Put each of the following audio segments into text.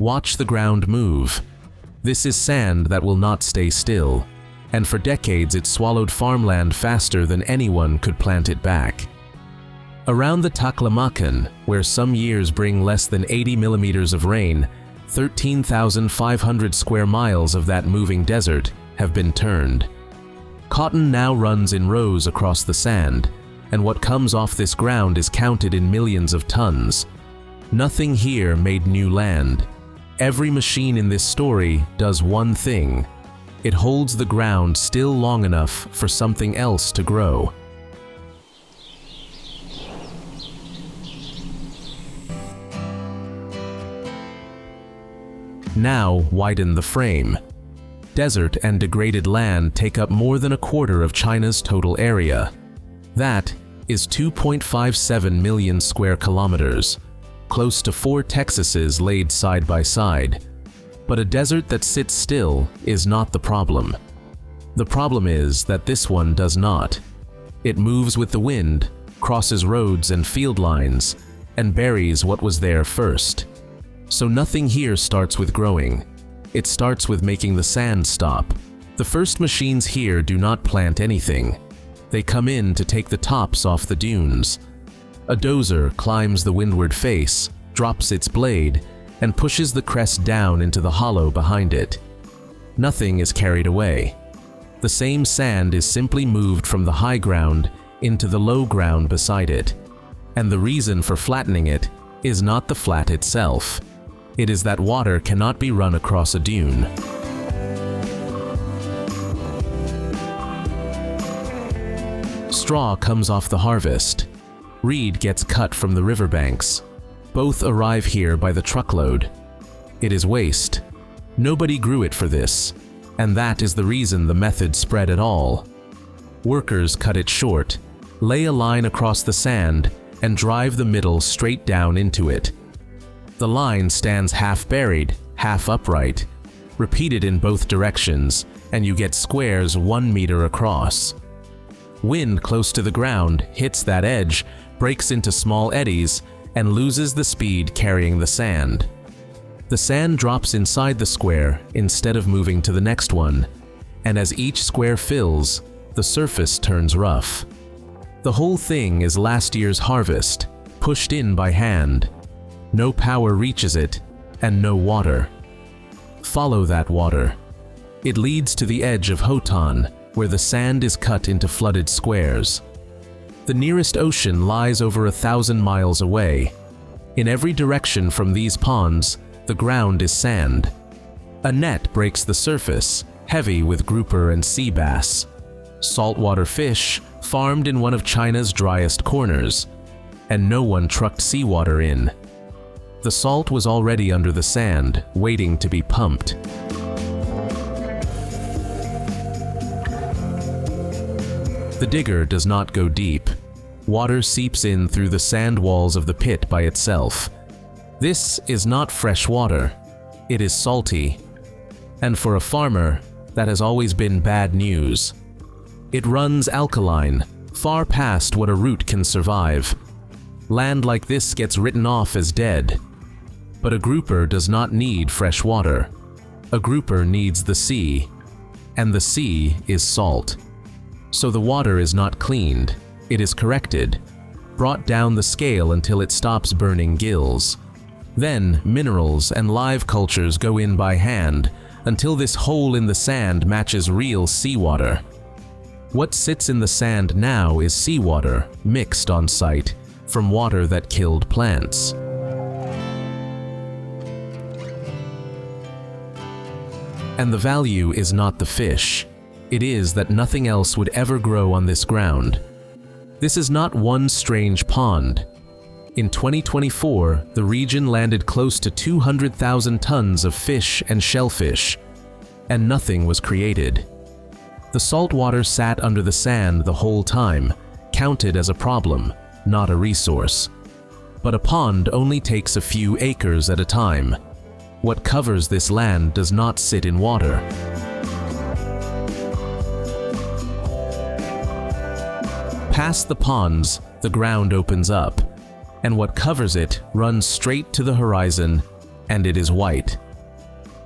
Watch the ground move. This is sand that will not stay still, and for decades it swallowed farmland faster than anyone could plant it back. Around the Taklamakan, where some years bring less than 80 millimeters of rain, 13,500 square miles of that moving desert have been turned. Cotton now runs in rows across the sand, and what comes off this ground is counted in millions of tons. Nothing here made new land. Every machine in this story does one thing. It holds the ground still long enough for something else to grow. Now widen the frame. Desert and degraded land take up more than a quarter of China's total area. That is 2.57 million square kilometers, close to 4 Texases laid side by side. But a desert that sits still is not the problem. The problem is that this one does not. It moves with the wind, crosses roads and field lines, and buries what was there first. So nothing here starts with growing. It starts with making the sand stop. The first machines here do not plant anything. They come in to take the tops off the dunes. A dozer climbs the windward face, drops its blade, and pushes the crest down into the hollow behind it. Nothing is carried away. The same sand is simply moved from the high ground into the low ground beside it. And the reason for flattening it is not the flat itself. It is that water cannot be run across a dune. Straw comes off the harvest. Reed gets cut from the riverbanks. Both arrive here by the truckload. It is waste. Nobody grew it for this, and that is the reason the method spread at all. Workers cut it short, lay a line across the sand, and drive the middle straight down into it. The line stands half buried, half upright, repeated in both directions, and you get squares 1 meter across. Wind close to the ground hits that edge, breaks into small eddies, and loses the speed carrying the sand. The sand drops inside the square instead of moving to the next one, and as each square fills, the surface turns rough. The whole thing is last year's harvest, pushed in by hand. No power reaches it, and no water. Follow that water. It leads to the edge of Hotan, where the sand is cut into flooded squares. The nearest ocean lies over 1,000 miles away. In every direction from these ponds, the ground is sand. A net breaks the surface, heavy with grouper and sea bass. Saltwater fish farmed in one of China's driest corners, and no one trucked seawater in. The salt was already under the sand, waiting to be pumped. The digger does not go deep. Water seeps in through the sand walls of the pit by itself. This is not fresh water. It is salty. And for a farmer, that has always been bad news. It runs alkaline, far past what a root can survive. Land like this gets written off as dead. But a grouper does not need fresh water. A grouper needs the sea, and the sea is salt. So the water is not cleaned, it is corrected, brought down the scale until it stops burning gills. Then minerals and live cultures go in by hand until this hole in the sand matches real seawater. What sits in the sand now is seawater mixed on site from water that killed plants. And the value is not the fish. It is that nothing else would ever grow on this ground. This is not one strange pond. In 2024, the region landed close to 200,000 tons of fish and shellfish, and nothing was created. The salt water sat under the sand the whole time, counted as a problem, not a resource. But a pond only takes a few acres at a time. What covers this land does not sit in water. Past the ponds, the ground opens up, and what covers it runs straight to the horizon and it is white.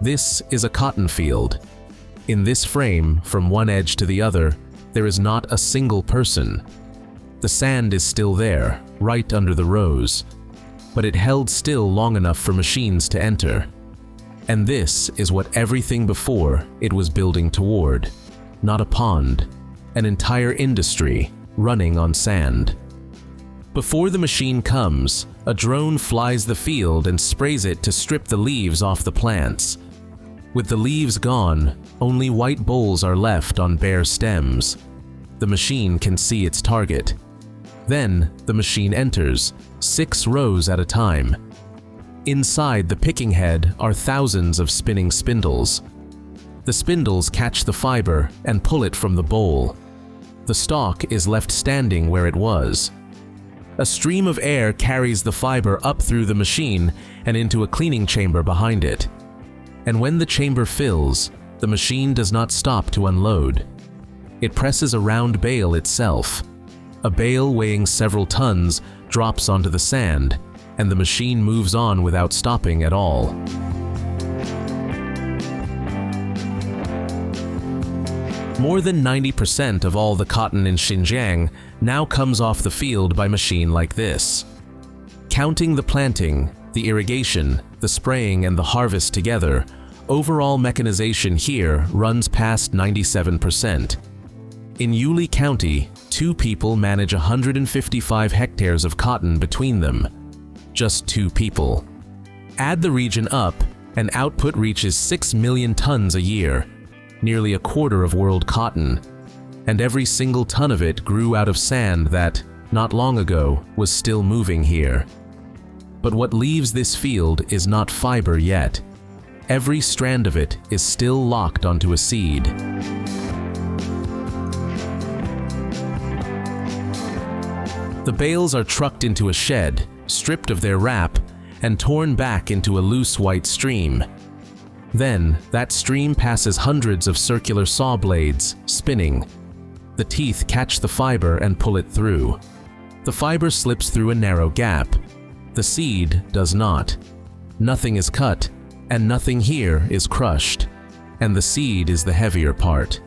This is a cotton field. In this frame, from one edge to the other, there is not a single person. The sand is still there, right under the rows, but it held still long enough for machines to enter. And this is what everything before it was building toward. Not a pond, an entire industry running on sand. Before the machine comes, a drone flies the field and sprays it to strip the leaves off the plants. With the leaves gone, only white bolls are left on bare stems. The machine can see its target. Then the machine enters, 6 rows at a time. Inside the picking head are thousands of spinning spindles. The spindles catch the fiber and pull it from the bowl. The stalk is left standing where it was. A stream of air carries the fiber up through the machine and into a cleaning chamber behind it. And when the chamber fills, the machine does not stop to unload. It presses a round bale itself. A bale weighing several tons drops onto the sand, and the machine moves on without stopping at all. More than 90% of all the cotton in Xinjiang now comes off the field by machine like this. Counting the planting, the irrigation, the spraying, and the harvest together, overall mechanization here runs past 97%. In Yuli County, 2 people manage 155 hectares of cotton between them. Just 2 people. Add the region up, and output reaches 6 million tons a year, nearly a quarter of world cotton, and every single ton of it grew out of sand that, not long ago, was still moving here. But what leaves this field is not fiber yet. Every strand of it is still locked onto a seed. The bales are trucked into a shed, stripped of their wrap, and torn back into a loose white stream. Then, that stream passes hundreds of circular saw blades, spinning. The teeth catch the fiber and pull it through. The fiber slips through a narrow gap. The seed does not. Nothing is cut, and nothing here is crushed. And the seed is the heavier part.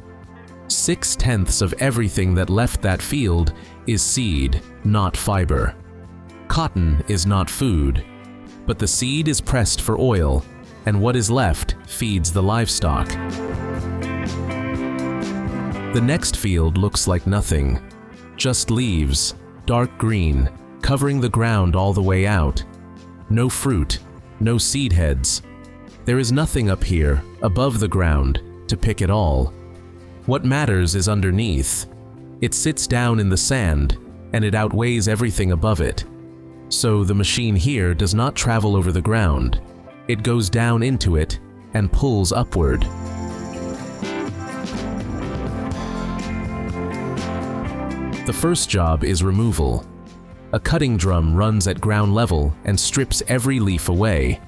6/10 of everything that left that field is seed, not fiber. Cotton is not food, but the seed is pressed for oil, and what is left feeds the livestock. The next field looks like nothing. Just leaves, dark green, covering the ground all the way out. No fruit, no seed heads. There is nothing up here, above the ground, to pick at all. What matters is underneath. It sits down in the sand, and it outweighs everything above it. So the machine here does not travel over the ground. It goes down into it and pulls upward. The first job is removal. A cutting drum runs at ground level and strips every leaf away.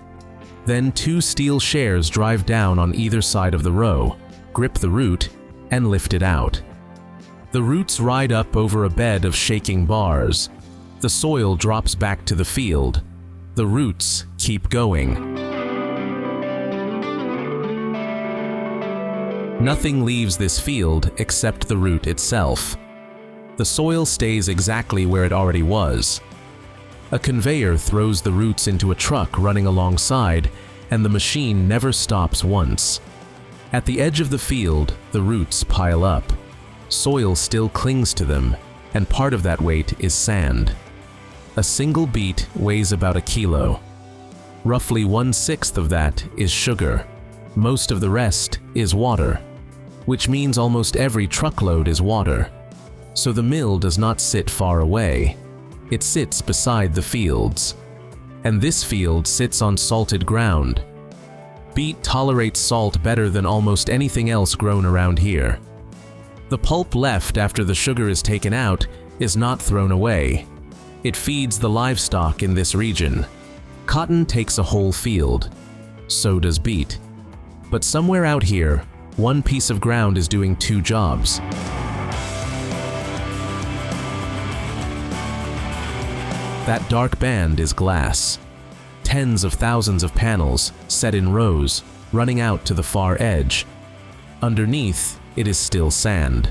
Then 2 steel shares drive down on either side of the row, grip the root, and lift it out. The roots ride up over a bed of shaking bars. The soil drops back to the field. The roots keep going. Nothing leaves this field except the root itself. The soil stays exactly where it already was. A conveyor throws the roots into a truck running alongside, and the machine never stops once. At the edge of the field, the roots pile up. Soil still clings to them, and part of that weight is sand. A single beet weighs about a kilo. Roughly 1/6 of that is sugar. Most of the rest is water, which means almost every truckload is water. So the mill does not sit far away. It sits beside the fields. And this field sits on salted ground. Beet tolerates salt better than almost anything else grown around here. The pulp left after the sugar is taken out is not thrown away. It feeds the livestock in this region. Cotton takes a whole field. So does beet. But somewhere out here, one piece of ground is doing 2 jobs. That dark band is glass. tens of thousands of panels set in rows, running out to the far edge. Underneath, it is still sand.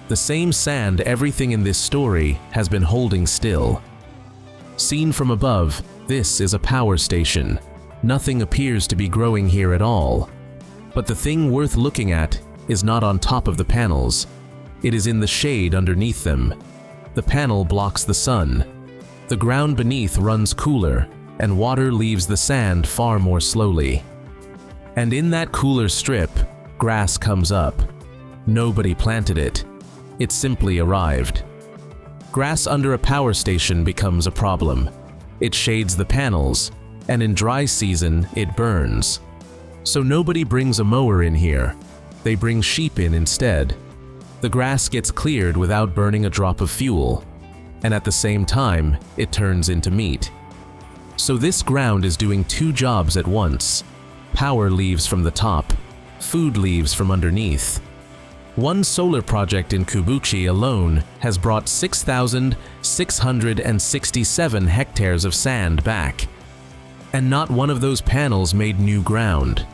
The same sand everything in this story has been holding still. Seen from above, this is a power station. Nothing appears to be growing here at all. But the thing worth looking at is not on top of the panels. It is in the shade underneath them. The panel blocks the sun. The ground beneath runs cooler, and water leaves the sand far more slowly. And in that cooler strip, grass comes up. Nobody planted it. It simply arrived. Grass under a power station becomes a problem. It shades the panels, and in dry season, it burns. So nobody brings a mower in here. They bring sheep in instead. The grass gets cleared without burning a drop of fuel, and at the same time, it turns into meat. So this ground is doing two jobs at once. Power leaves from the top, food leaves from underneath. One solar project in Kubuchi alone has brought 6,667 hectares of sand back. And not one of those panels made new ground.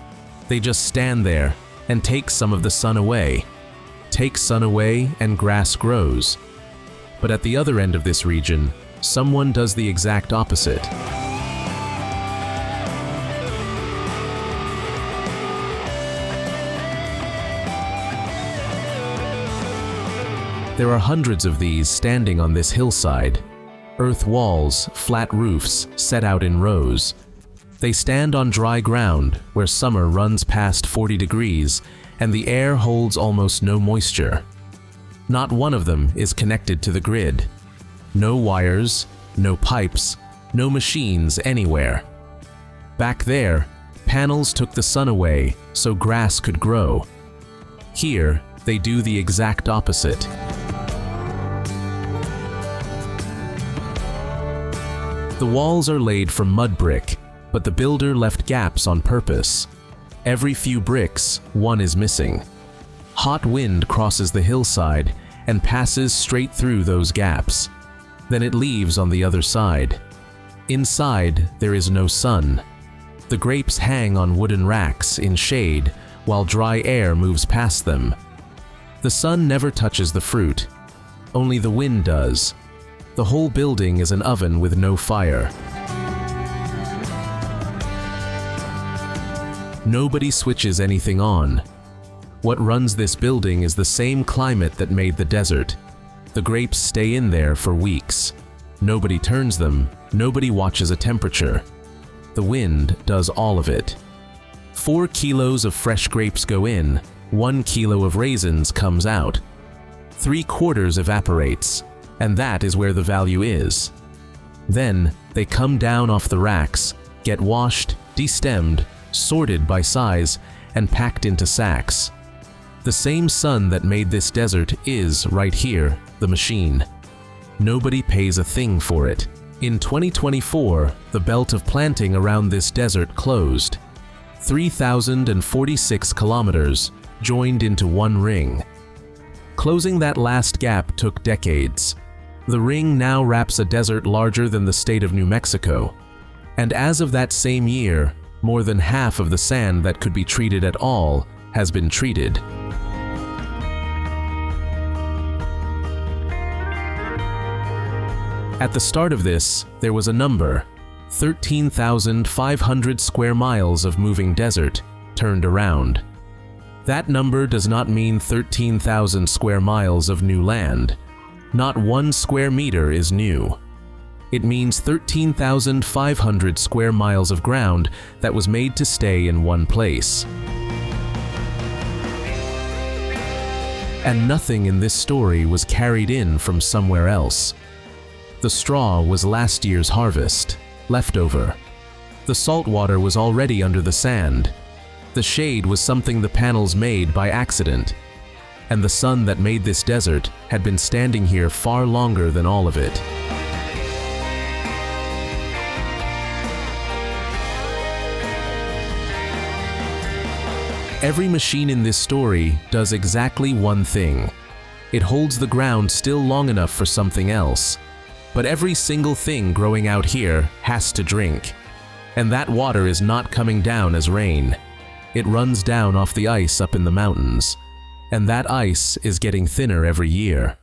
They just stand there and take some of the sun away. Take sun away and grass grows. But at the other end of this region, someone does the exact opposite. There are hundreds of these standing on this hillside. Earth walls, flat roofs, set out in rows. They stand on dry ground where summer runs past 40 degrees and the air holds almost no moisture. Not one of them is connected to the grid. No wires, no pipes, no machines anywhere. Back there, panels took the sun away so grass could grow. Here, they do the exact opposite. The walls are laid from mud brick, but the builder left gaps on purpose. Every few bricks, one is missing. Hot wind crosses the hillside and passes straight through those gaps. Then it leaves on the other side. Inside, there is no sun. The grapes hang on wooden racks in shade while dry air moves past them. The sun never touches the fruit. Only the wind does. The whole building is an oven with no fire. Nobody switches anything on. What runs this building is the same climate that made the desert. The grapes stay in there for weeks. Nobody turns them, nobody watches a temperature. The wind does all of it. 4 kilos of fresh grapes go in, 1 kilo of raisins comes out. 3/4 evaporates, and that is where the value is. Then, they come down off the racks, get washed, destemmed, sorted by size, and packed into sacks. The same sun that made this desert is, right here, the machine. Nobody pays a thing for it. In 2024, the belt of planting around this desert closed. 3,046 kilometers joined into one ring. Closing that last gap took decades. The ring now wraps a desert larger than the state of New Mexico. And as of that same year, more than half of the sand that could be treated at all has been treated. At the start of this, there was a number, 13,500 square miles of moving desert turned around. That number does not mean 13,000 square miles of new land. Not 1 square meter is new. It means 13,500 square miles of ground that was made to stay in one place. And nothing in this story was carried in from somewhere else. The straw was last year's harvest, leftover. The salt water was already under the sand. The shade was something the panels made by accident. And the sun that made this desert had been standing here far longer than all of it. Every machine in this story does exactly one thing. It holds the ground still long enough for something else. But every single thing growing out here has to drink. And that water is not coming down as rain. It runs down off the ice up in the mountains. And that ice is getting thinner every year.